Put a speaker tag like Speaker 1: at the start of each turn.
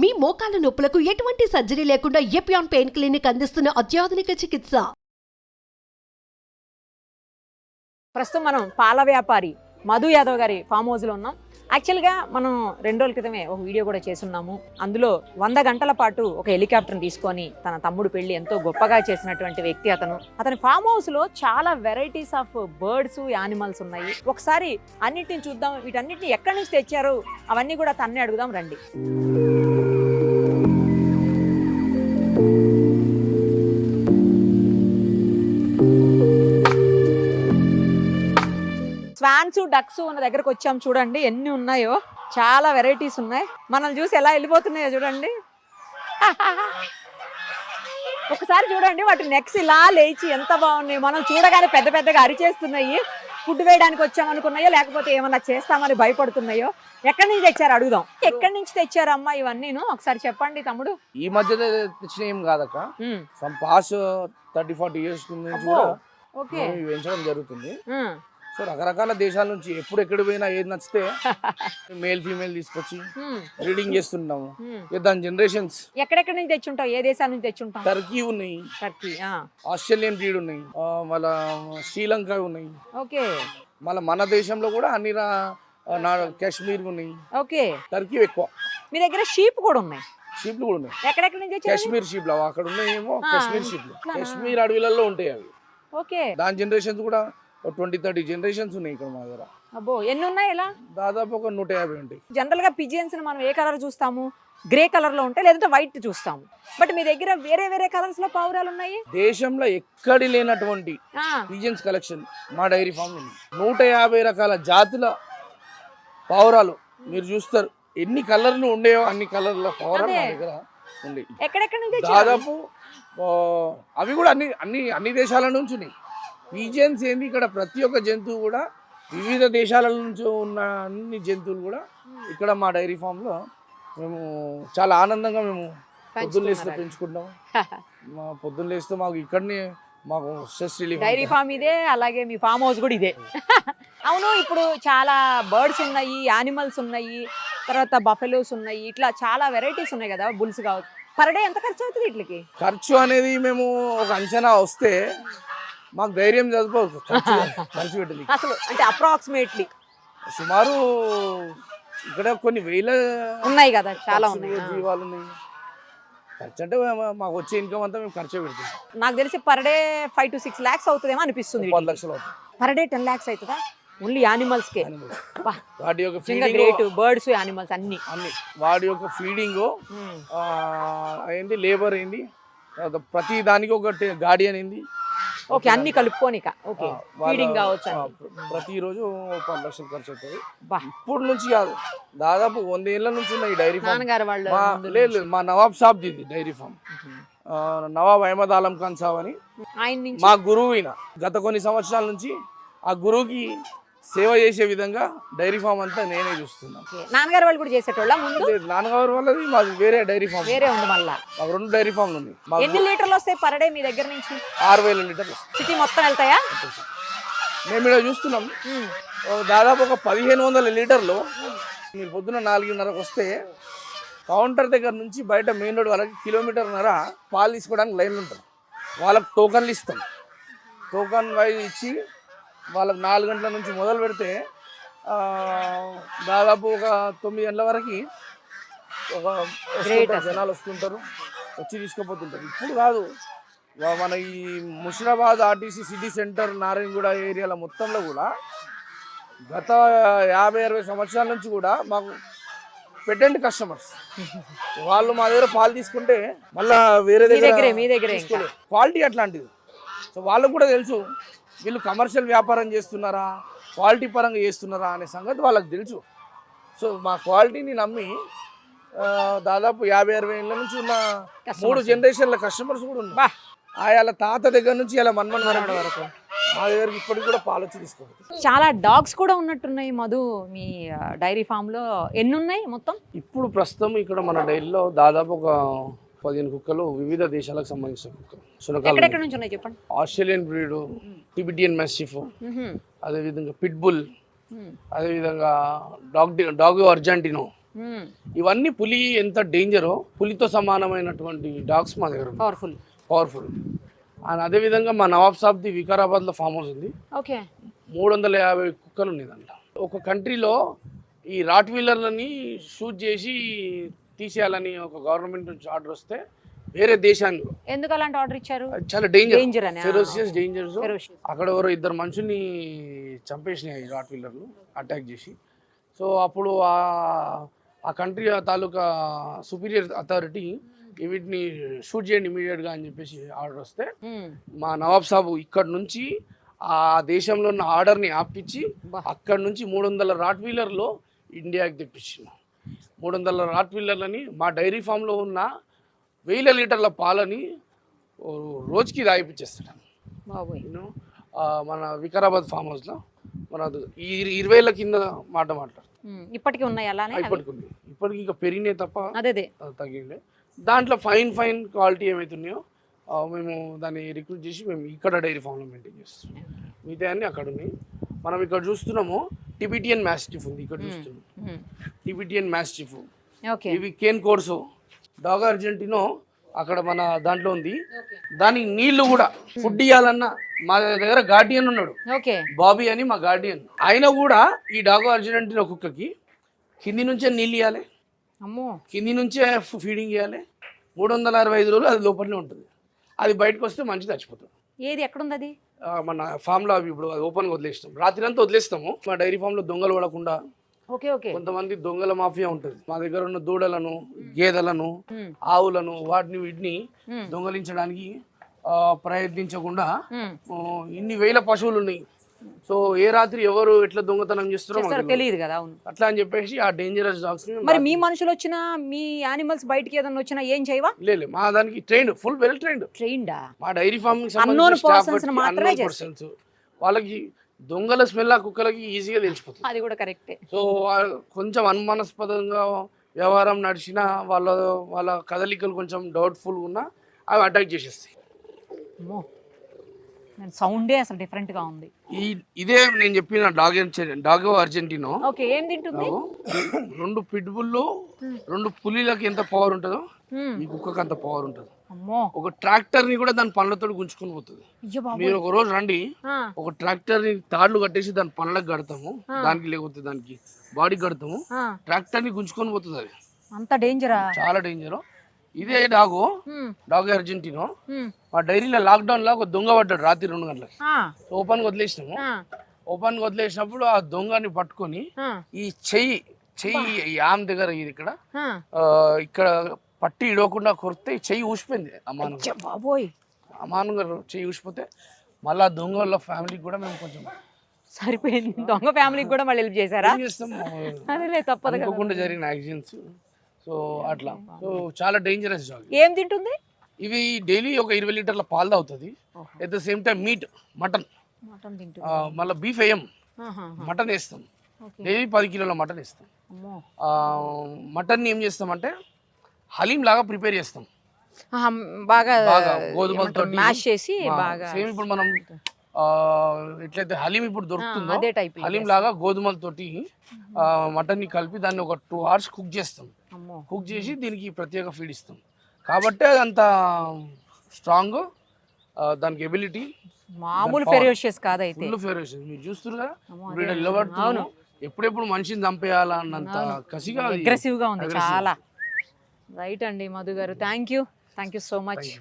Speaker 1: మీ మోకాల నొప్పులకు ఎటువంటి సర్జరీ లేకుండా ఎపియాన్ పెయిన్ క్లినిక్ అందిస్తున్న అత్యాధునిక చికిత్స.
Speaker 2: ప్రస్తుతం మనం పాల వ్యాపారి మధు యాదవ్ గారి ఫామ్ హౌస్లో ఉన్నాం. యాక్చువల్గా మనం 2 రోజుల క్రితమే ఒక వీడియో కూడా చేస్తున్నాము. అందులో 100 గంటల పాటు ఒక హెలికాప్టర్ని తీసుకొని తన తమ్ముడు పెళ్లి ఎంతో గొప్పగా చేసినటువంటి వ్యక్తి అతని ఫామ్ హౌస్లో చాలా వెరైటీస్ ఆఫ్ బర్డ్స్, యానిమల్స్ ఉన్నాయి. ఒకసారి అన్నిటిని చూద్దాం. వీటన్నిటిని ఎక్కడి నుంచి తెచ్చారు అవన్నీ కూడా తన్నే అడుగుదాం రండి. స్వాన్స్, డక్స్ ఉన్న దగ్గరకు వచ్చాం. చూడండి ఎన్ని ఉన్నాయో, చాలా వెరైటీస్ ఉన్నాయి. మనల్ని చూసి ఎలా వెళ్ళిపోతున్నాయో చూడండి. ఒకసారి చూడండి వాటి నెక్స్ ఇలా లేచి ఎంత బాగున్నాయి. మనం చూడగానే పెద్ద పెద్దగా అరిచేస్తున్నాయి. ఫుడ్ వేయడానికి వచ్చామనుకున్నాయో లేకపోతే ఏమన్నా చేస్తామని భయపడుతున్నాయో. ఎక్కడి నుంచి తెచ్చారు అడుగుదాం. ఎక్కడి నుంచి తెచ్చారమ్మా ఇవన్నీను ఒకసారి చెప్పండి తమ్ముడు.
Speaker 3: ఈ మధ్య తెచ్చిన ఏం కాదక్క, సమ్ పాస్ 30-40 ఇయర్స్ నుంచి కూడా పెంచడం జరుగుతుంది. సో రకరకాల దేశాల నుంచి ఎప్పుడు ఎక్కడ పోయినా ఏది నచ్చితే మేల్ ఫీమేల్ తీసుకొచ్చి బ్రీడింగ్ చేస్తున్నాము. దాని జనరేషన్స్
Speaker 2: ఎక్కడెక్కడ నుంచి తెచ్చుంటావు? ఏ దేశాల నుంచి తెచ్చుంటావు?
Speaker 3: టర్కీ ఉన్నాయి, ఆస్ట్రేలియన్ బ్రీడ్ ఉన్నాయి, మళ్ళా శ్రీలంక ఉన్నాయి.
Speaker 2: ఓకే.
Speaker 3: మళ్ళీ మన దేశంలో కూడా అన్ని కాశ్మీర్ ఉన్నాయి.
Speaker 2: ఓకే.
Speaker 3: టర్కీ ఎక్కువ.
Speaker 2: మీ దగ్గర షీప్ కూడా ఉన్నాయి?
Speaker 3: షీప్లు కూడా ఉన్నాయి.
Speaker 2: ఎక్కడెక్కడ నుంచి?
Speaker 3: కాశ్మీర్ షీప్లు అక్కడ ఉన్నాయేమో. కాశ్మీర్ షీప్లు కాశ్మీర్ అడవిలలో ఉంటాయి అవి.
Speaker 2: ఓకే.
Speaker 3: దాని జనరేషన్స్ కూడా 20-30 జనరేషన్స్ ఉన్నాయి ఇక్కడ మా దగ్గర.
Speaker 2: అబ్బో, ఎన్ని ఉన్నాయి ఇలా?
Speaker 3: దాదాపు ఒక 150 ఉంటాయి.
Speaker 2: జనరల్ గా పిజియన్స్ మనం ఏ కలర్ చూస్తాము? గ్రే కలర్ లో ఉంటాయి, లేదంటే వైట్ చూస్తాము. బట్ మీ దగ్గర వేరే వేరే కలర్స్ లో పావురాలు ఉన్నాయి.
Speaker 3: దేశంలో ఎక్కడి లేనటువంటి పిజియన్స్ కలెక్షన్ మా డైరీ ఫామ్ ఉంది. 150 రకాల జాతుల పావురాలు మీరు చూస్తారు. ఎన్ని కలర్లు ఉండేవో అన్ని కలర్ల పావురాలు మా దగ్గర ఉంది.
Speaker 2: ఎక్కడెక్కడ నుంచి?
Speaker 3: దాదాపు అవి కూడా అన్ని దేశాల నుంచి ఉన్నాయి. పిజియన్స్ ఏంది, ఇక్కడ ప్రతి ఒక్క జంతువు కూడా వివిధ దేశాల నుంచి ఉన్న అన్ని జంతువులు కూడా ఇక్కడ మా డైరీ ఫామ్లో మేము చాలా ఆనందంగా మేము పొద్దున్న లేస్తూ పెంచుకుంటాం. మా పొద్దున్న లేస్తూ మాకు ఇక్కడనే మాకు స్ట్రెస్ రిలీఫ్.
Speaker 2: డైరీ ఫామ్ ఇదే, అలాగే మీ ఫామ్ హౌస్ కూడా ఇదే. అవును, ఇప్పుడు చాలా బర్డ్స్ ఉన్నాయి, యానిమల్స్ ఉన్నాయి, తర్వాత బఫెలోస్ ఉన్నాయి, ఇట్లా చాలా వెరైటీస్ ఉన్నాయి కదా, బుల్స్ కావచ్చు. పర్ డే ఎంత ఖర్చు అవుతుంది వీటికి?
Speaker 3: ఖర్చు అనేది మేము ఒక అంచనా వస్తే మాకు ధైర్యం చదువుకోవచ్చు ఖర్చు పెట్టింది
Speaker 2: అసలు, అంటే అప్రాక్సిమేట్లీ
Speaker 3: సుమారు ఇక్కడ కొన్ని వేల
Speaker 2: ఉన్నాయి కదా, చాలా ఉన్నాయి
Speaker 3: జీవాలు ఉన్నాయి. ఖర్చు అంటే మాకు వచ్చే ఇన్కమ్ అంతా మేము ఖర్చు పెడుతుంది.
Speaker 2: నాకు తెలిసి పర్ డే 5 to 6 lakhs అవుతుందేమో అనిపిస్తుంది.
Speaker 3: 10 లక్షలు అవుతుంది.
Speaker 2: పర్ డే 10 lakhs అవుతుందా? ఓన్లీ యానిమల్స్ కే?
Speaker 3: వాటి యొక్క
Speaker 2: గ్రేట్ బర్డ్స్, యానిమల్స్ అన్ని
Speaker 3: వాటి యొక్క ఫీడింగ్ ఏంది, లేబర్ ఏంది, ప్రతి దానికి ఒక గార్డియన్ ఏంది.
Speaker 2: ఓకే, అన్ని కలుపుకొని. ఓకే, ఫీడింగ్ కావచ్చు.
Speaker 3: ప్రతిరోజు 10 లక్షలు ఖర్చు అవుతుంది. ఇప్పుడు నుంచి కాదు, దాదాపు 100 ఏళ్ల నుంచి ఉన్నాయి డైరీ ఫామ్. లేదు, మా నవాబ్ సాబ్ ఇది డైరీ ఫామ్. నవాబ్ అహ్మద్ ఆలం ఖాన్ సాబ్ అని మా గురువు. గత కొన్ని సంవత్సరాల నుంచి ఆ గురువుకి సేవ చేసే విధంగా డైరీ ఫామ్ అంతా నేనే చూస్తున్నాను.
Speaker 2: నాన్నగారు వాళ్ళు కూడా చేసేటోళ్ళ ముందు?
Speaker 3: నాన్నగారు వాళ్ళది మాది వేరే డైరీ ఫామ్.
Speaker 2: వేరే ఉంది మళ్ళా?
Speaker 3: మాకు 2 డైరీ ఫామ్లు ఉన్నాయి.
Speaker 2: ఎన్ని లీటర్లు వస్తాయి పర్ డే మీ దగ్గర నుంచి?
Speaker 3: 6000 లీటర్లు.
Speaker 2: సిటీ మొత్తం వెళ్తాయా?
Speaker 3: మేము ఇక్కడ చూస్తున్నాం దాదాపు ఒక 1500 లీటర్లు. మీరు పొద్దున 4:30కు వస్తే కౌంటర్ దగ్గర నుంచి బయట మెయిన్ రోడ్ వరకు 1.5 కిలోమీటర్ పాలు తీసుకోవడానికి లైన్లు ఉంటారు. వాళ్ళకి టోకన్లు ఇస్తాం. టోకన్ వైజ్ ఇచ్చి వాళ్ళకి 4 గంటల నుంచి మొదలు పెడితే దాదాపు ఒక 9 గంటల వరకు ఒక జనాలు వస్తుంటారు, వచ్చి తీసుకుపోతుంటారు. ఇప్పుడు కాదు, మన ఈ Musheerabad RTC city centre, Narayanguda ఏరియాల మొత్తంలో కూడా గత 50-60 సంవత్సరాల నుంచి కూడా మాకు పెట్టండి కస్టమర్స్. వాళ్ళు మా దగ్గర పాలు తీసుకుంటే మళ్ళీ వేరే దగ్గర క్వాలిటీ అట్లాంటిది. సో వాళ్ళకు కూడా తెలుసు వీళ్ళు కమర్షియల్ వ్యాపారం చేస్తున్నారా, క్వాలిటీ పరంగా చేస్తున్నారా అనే సంగతి వాళ్ళకి తెలుసు. సో మా క్వాలిటీని నమ్మి దాదాపు 50-60 ఏళ్ళ నుంచి ఉన్న 3 జనరేషన్ల కస్టమర్స్ కూడా ఉన్నారు. వాళ్ళ తాత దగ్గర నుంచి ఇలా మన్మన్ వరకు మా దగ్గరికి ఇప్పటికి కూడా పాలు వచ్చి తీసుకోవచ్చు.
Speaker 2: చాలా డాగ్స్ కూడా ఉన్నట్టున్నాయి మధు మీ డైరీ ఫామ్ లో. ఎన్ని ఉన్నాయి మొత్తం?
Speaker 3: ఇప్పుడు ప్రస్తుతం ఇక్కడ మన డైరీలో దాదాపు ఒక 15 కుక్కలు, వివిధ దేశాలకు సంబంధించిన కుక్కలు.
Speaker 2: ఎక్కడెక్కడ నుంచి ఉన్నాయి చెప్పండి?
Speaker 3: ఆస్ట్రేలియన్ బ్రీడ్, టిబిటియన్ మాస్టిఫ్, అదేవిధంగా పిట్ బుల్, అదేవిధంగా డాగ్ అర్జెంటినో, ఇవన్నీ పులి ఎంత డేంజరో, పులితో సమానమైనటువంటి డాగ్స్ మా దగ్గర
Speaker 2: పవర్ఫుల్.
Speaker 3: పవర్ఫుల్. అండ్ అదేవిధంగా మా నవాబ్ సాబ్ది వికారాబాద్లో ఫామ్ హౌస్ ఉంది.
Speaker 2: ఓకే.
Speaker 3: 350 కుక్కలు ఉన్నాయి దాంట్లో. ఒక కంట్రీలో ఈ రాట్ వీలర్లని షూట్ చేసి తీసేయాలని ఒక గవర్నమెంట్ నుంచి ఆర్డర్ వస్తే వేరే దేశానికి
Speaker 2: ఎందుకు అలాంటి ఆర్డర్ ఇచ్చారు?
Speaker 3: చాలా డేంజర్, ఫెరోషియస్ డేంజర్స్. అక్కడ ఎవరో 2 మనుషుల్ని చంపేసినాయి రాట్ వీలర్లు అటాక్ చేసి. సో అప్పుడు ఆ కంట్రీ తాలూకా సుపీరియర్ అథారిటీ వీటిని షూట్ చేయండి ఇమీడియట్గా అని చెప్పేసి ఆర్డర్ వస్తే మా నవాబ్ సాబు ఇక్కడ నుంచి ఆ దేశంలో ఉన్న ఆర్డర్ని ఆపించి అక్కడ నుంచి 300 రాట్ వీలర్లో ఇండియాకి తెప్పించిన 300 రాట్ వీలర్లని మా డైరీ ఫామ్లో ఉన్న 1000 లీటర్ల పాలని రోజుకి తాగిపించేస్తాను. మన వికారాబాద్ ఫామ్ హౌస్లో మన 20 కింద మాట్లాడుతాం.
Speaker 2: ఇప్పటికీ ఉన్నాయి అలానే?
Speaker 3: ఇప్పటికి ఇంకా పెరిగినాయి తప్ప
Speaker 2: అదే
Speaker 3: తగ్గిండే. దాంట్లో ఫైన్ క్వాలిటీ ఏమైతున్నాయో మేము దాన్ని రిక్రూట్ చేసి మేము ఇక్కడ డైరీ ఫామ్లో మెయింటైన్ చేస్తున్నాం. మిగతా అన్నీ అక్కడ ఉన్నాయి. మనం ఇక్కడ చూస్తున్నాము టిబిటియన్ మ్యాస్టిఫ్ ఉంది. ఇక్కడ చూస్తున్నాం టిబిటియన్ మ్యాస్టిఫ్. ఇవి కేన్ కోర్సో, డాగ్ అర్జెంటినో అక్కడ మన దాంట్లో ఉంది. దానికి నీళ్లు కూడా ఫుడ్ ఇవ్వాలన్నా మా దగ్గర గార్డియన్ ఉన్నాడు, బాబీ అని మా గార్డియన్. ఆయన కూడా ఈ డాగ్ అర్జెంటినో కుక్కకి కింది నుంచే నీళ్ళు ఇవ్వాలి, కింది నుంచే ఫీడింగ్ ఇవ్వాలి. 365 రోజులు అది లోపలనే ఉంటుంది. అది బయటకు వస్తే మంచి చచ్చిపోతుంది.
Speaker 2: ఏది ఎక్కడుంది అది?
Speaker 3: మన ఫామ్లో అవి ఇప్పుడు అది ఓపెన్గా వదిలేస్తాం, రాత్రి అంతా వదిలేస్తాము. మా డైరీ ఫామ్లో దొంగలు పడకుండా. కొంతమంది దొంగల మాఫియా ఉంటుంది. మా దగ్గర ఉన్న దూడలను, గేదెలను, ఆవులను వీటిని దొంగలించడానికి ప్రయత్నించకుండా ఇన్ని వేల పశువులు ఉన్నాయి. సో ఏ రాత్రి ఎవరు ఎట్లా దొంగతనం చేస్తారో
Speaker 2: తెలియదు కదా.
Speaker 3: అట్లా అని చెప్పేసి ఆ డేంజరస్ డాగ్స్.
Speaker 2: మరి మీ మనుషులు వచ్చినా, మీ యానిమల్స్ బయటికి ఏదైనా వచ్చినా ఏం చేయవా?
Speaker 3: లేదు, మా దానికి ట్రైన్డ్, ఫుల్ వెల్ ట్రైన్డ్. మా డైరీ ఫార్మింగ్ వాళ్ళకి దొంగల స్మెల్ ఆ కుక్కలకి ఈజీగా తెలిసిపోతుంది.
Speaker 2: అది కూడా కరెక్టే.
Speaker 3: సో కొంచెం అనుమానాస్పదంగా వ్యవహారం నడిచినా వాళ్ళ కదలికలు కొంచెం డౌట్ఫుల్గా ఉన్నా అవి అటాక్ చేసేస్తాయి.
Speaker 2: సౌండే అసలు డిఫరెంట్ గా ఉంది.
Speaker 3: ఇదే నేను చెప్పిన డాగ్ అర్జెంటినో.
Speaker 2: ఓకే, ఏం తింటుంది?
Speaker 3: 2 పిట్బుల్లు, 2 పులిలకి ఎంత పవర్ ఉంటుందో ఈ కుక్కకి అంత పవర్ ఉంటుంది. ఒక ట్రాక్టర్ ని కూడా దాని పనులతో గుంజుకొని పోతుంది. మీరు ఒక రోజు రండి, ఒక ట్రాక్టర్ ని తాళ్లు కట్టేసి దాని పనులకు కడతాము, దానికి లేకపోతే దానికి బాడీ కడతాము, ట్రాక్టర్ ని గుంజుకొని పోతుంది. అది
Speaker 2: అంత డేంజరా? చాలా
Speaker 3: డేంజర్. ఇదే డాగ్ అర్జెంటినో మా డైరీలో లాక్డౌన్ లో ఒక దొంగ పడ్డాడు రాత్రి 2 గంటలకి. ఓపెన్ గా వదిలేసినాము. ఓపెన్ గా వదిలేసినప్పుడు ఆ దొంగని పట్టుకొని ఈ చెయ్యి ఆమె దగ్గర ఇక్కడ పట్టి ఇడవకుండా కొరితే చెయ్యి ఊసిపోయింది. అమానంగా చెయ్యి ఊసిపోతే మళ్ళీ దొంగ వాళ్ళ ఫ్యామిలీకి కూడా మేము కొంచెం
Speaker 2: సరిపోయింది. దొంగ ఫ్యామిలీకి కూడా మళ్ళీ హెల్ప్ చేశారా? తప్పదు,
Speaker 3: అనుకోకుండా జరిగిన యాక్సిడెంట్స్. సో అట్లా. సో చాలా డేంజరస్ డాగ్.
Speaker 2: ఏం తింటుంది?
Speaker 3: ఇవి డైలీ ఒక 20 లీటర్ల పాలు తాగుతుంది. At the same time mutton మళ్ళీ బీఫ్ వేయం, మటన్ వేస్తాం. డైలీ 10 కిలోల మటన్ వేస్తాం. మటన్ ఏం చేస్తామంటే హలీం లాగా ప్రిపేర్ చేస్తాం.
Speaker 2: బాగా
Speaker 3: గోధుమలతో
Speaker 2: మ్యాష్ చేసి బాగా
Speaker 3: సేమ్ ఇప్పుడు మనం ఎట్లయితే హలీం ఇప్పుడు దొరుకుతుందో హలీం లాగా గోధుమలతోటి మటన్ ని కలిపి దాన్ని ఒక 2 hours కుక్ చేస్తాం. కుక్ చేసి దీనికి ప్రత్యేక ఫీడ్ ఇస్తాం. కాబట్టి అదంత స్ట్రాంగ్, దానికి ఎబిలిటీ
Speaker 2: మామూలు ఫెరోషియస్ కాదైతే.
Speaker 3: Full ferocious. మీరు చూస్తున్నారు కదా, ఇప్పుడు నిలబడుతున్నాము, ఎప్పుడెప్పుడు మనిషిని చంపేయాలన్నంత కసిగా,
Speaker 2: అగ్రెసివ్ గా ఉంది చాలా. రైట్ అండి మధు గారు, థ్యాంక్ యూ సో మచ్.